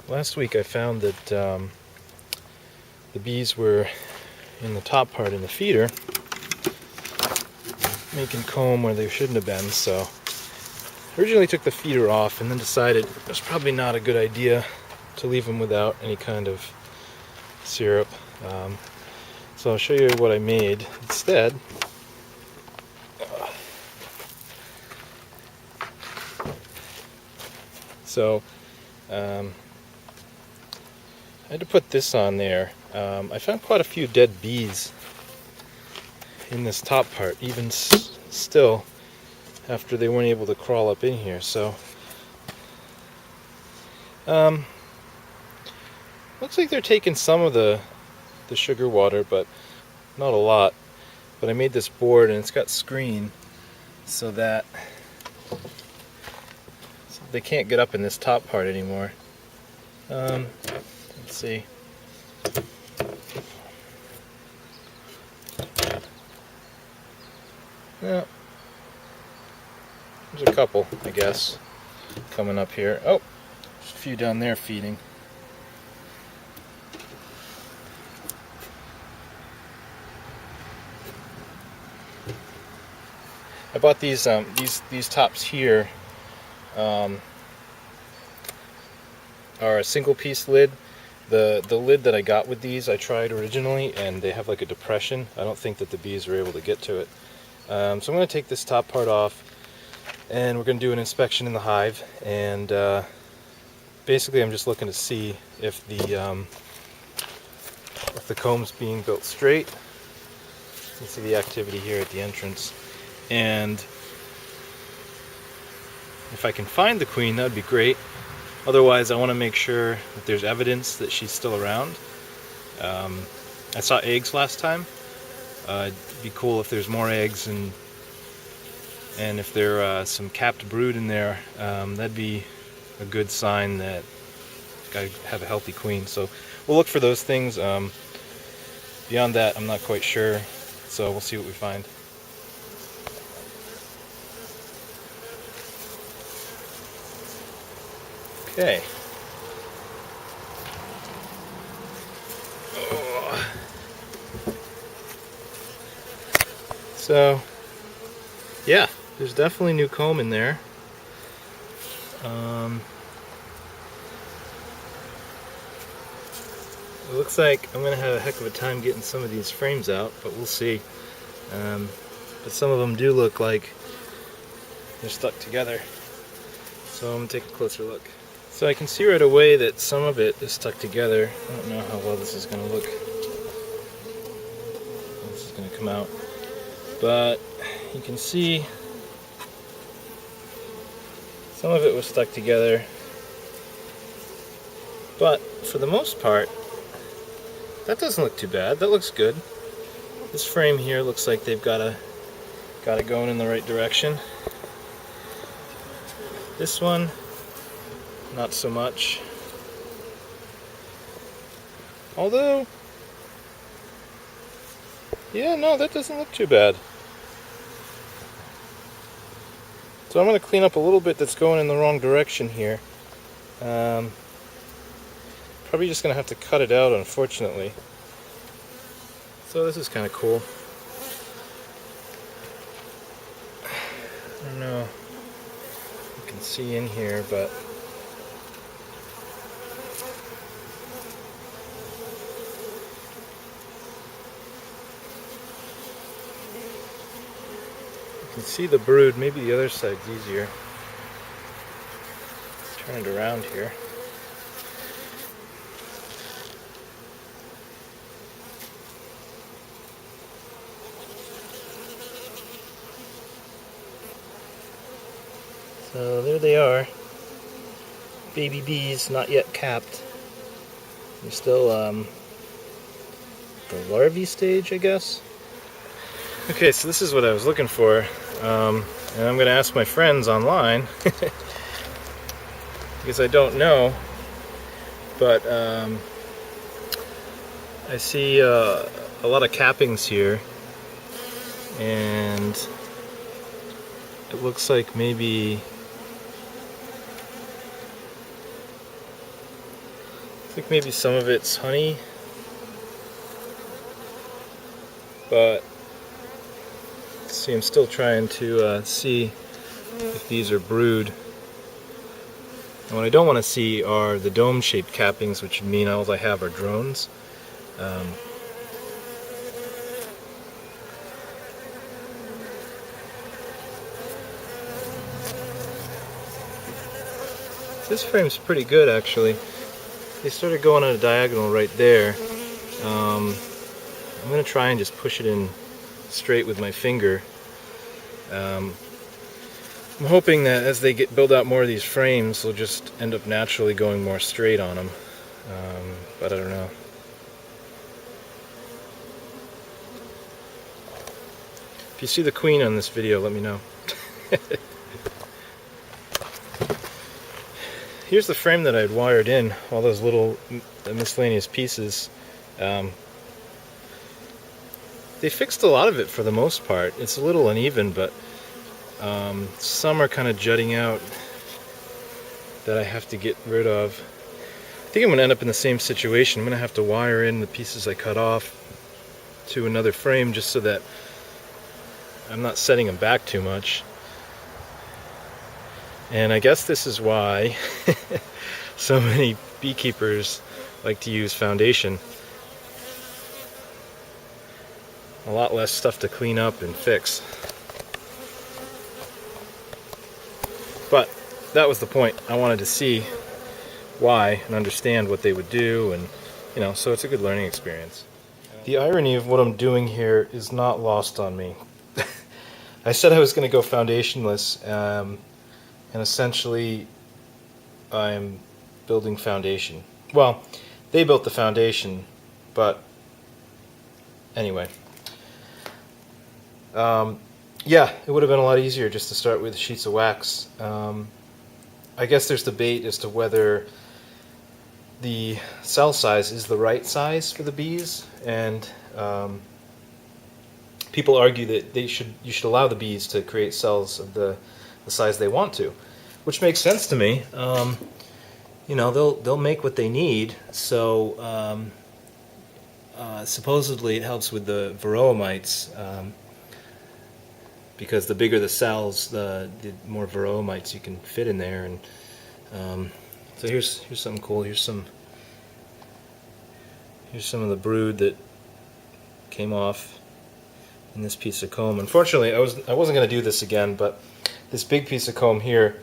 Last week I found that the bees were in the top part in the feeder, making comb where they shouldn't have been, so originally took the feeder off and then decided it was probably not a good idea to leave them without any kind of syrup. So I'll show you what I made instead. So I had to put this on there. I found quite a few dead bees in this top part, even still, after they weren't able to crawl up in here. So looks like they're taking some of the sugar water, but not a lot. But I made this board and it's got screen so that they can't get up in this top part anymore. Let's see. Yeah, there's a couple, I guess, coming up here. Oh, there's a few down there feeding. I bought these tops here. Are a single piece lid. The lid that I got with these I tried originally, and they have like a depression. I don't think that the bees are able to get to it. So I'm going to take this top part off, and we're going to do an inspection in the hive. And basically, I'm just looking to see if the comb's being built straight. You can see the activity here at the entrance, and if I can find the queen, that would be great. Otherwise, I want to make sure that there's evidence that she's still around. I saw eggs last time. It'd be cool if there's more eggs, and if there are some capped brood in there, that'd be a good sign that I have a healthy queen. So we'll look for those things. Beyond that, I'm not quite sure, so we'll see what we find. Okay. Oh. So, yeah, there's definitely new comb in there. It looks like I'm going to have a heck of a time getting some of these frames out, but we'll see. But some of them do look like they're stuck together. So I'm going to take a closer look. So I can see right away that some of it is stuck together. I don't know how well this is going to look. This is going to come out. But you can see some of it was stuck together. But for the most part, that doesn't look too bad. That looks good. This frame here looks like they've got it going in the right direction. This one, not so much. Although, yeah, no, that doesn't look too bad. So I'm going to clean up a little bit that's going in the wrong direction here. Probably just going to have to cut it out, unfortunately. So this is kind of cool. I don't know if you can see in here, but you can see the brood. Maybe the other side's easier. Turn it around here. So there they are. Baby bees, not yet capped. They're still the larvae stage, I guess. Okay, so this is what I was looking for, and I'm going to ask my friends online because I don't know, but I see a lot of cappings here, and it looks like maybe think maybe some of it's honey, but see, I'm still trying to see if these are brood. And what I don't want to see are the dome-shaped cappings, which would mean all I have are drones. This frame's pretty good, actually. They started going on a diagonal right there. I'm going to try and just push it in straight with my finger. I'm hoping that as they build out more of these frames, they'll just end up naturally going more straight on them. But I don't know. If you see the queen on this video, let me know. Here's the frame that I had wired in, all those little miscellaneous pieces. They fixed a lot of it for the most part. It's a little uneven, but some are kind of jutting out that I have to get rid of. I think I'm going to end up in the same situation. I'm going to have to wire in the pieces I cut off to another frame just so that I'm not setting them back too much. And I guess this is why so many beekeepers like to use foundation. A lot less stuff to clean up and fix. But that was the point. I wanted to see why and understand what they would do, and so it's a good learning experience. The irony of what I'm doing here is not lost on me. I said I was going to go foundationless, and essentially I'm building foundation. Well, they built the foundation, but anyway. Yeah, it would have been a lot easier just to start with sheets of wax. I guess there's debate as to whether the cell size is the right size for the bees, and people argue that you should allow the bees to create cells of the size they want to, which makes sense to me. They'll make what they need, so supposedly it helps with the varroa mites, because the bigger the cells, the more varroa mites you can fit in there. And so here's something cool. Here's some of the brood that came off in this piece of comb. Unfortunately, I wasn't going to do this again, but this big piece of comb here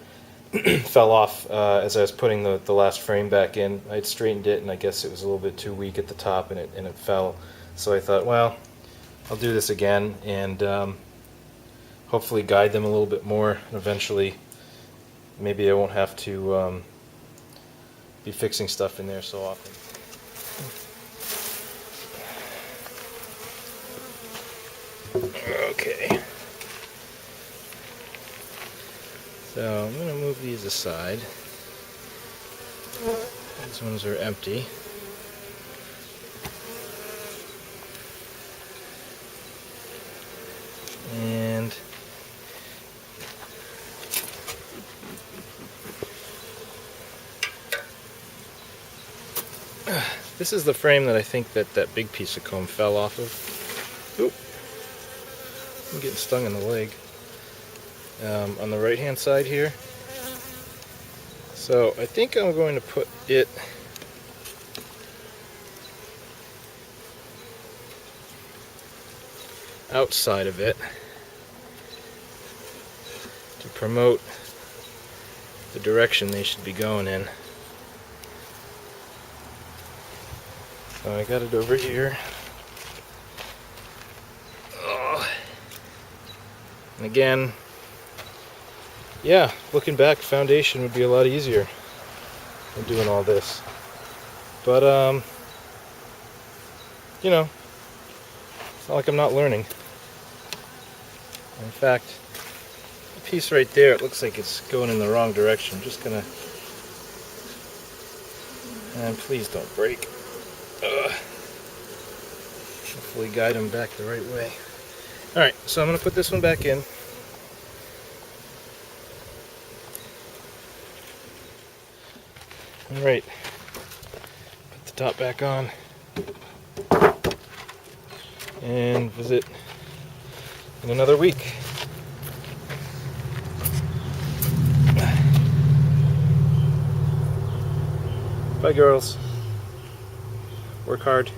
fell off as I was putting the last frame back in. I'd straightened it, and I guess it was a little bit too weak at the top, and it fell. So I thought, well, I'll do this again, and hopefully guide them a little bit more, and eventually maybe I won't have to be fixing stuff in there so often. Okay. So I'm going to move these aside. These ones are empty. And this is the frame that I think that big piece of comb fell off of. Oop. I'm getting stung in the leg. On the right hand side here. So I think I'm going to put it outside of it to promote the direction they should be going in. So I got it over here. Oh. And again, yeah, looking back, foundation would be a lot easier than doing all this. But, it's not like I'm not learning. In fact, the piece right there, it looks like it's going in the wrong direction. I'm just gonna, and please don't break. Hopefully guide them back the right way. Alright, so I'm gonna put this one back in. Alright, laptop back on and visit in another week. Bye, girls. Work hard.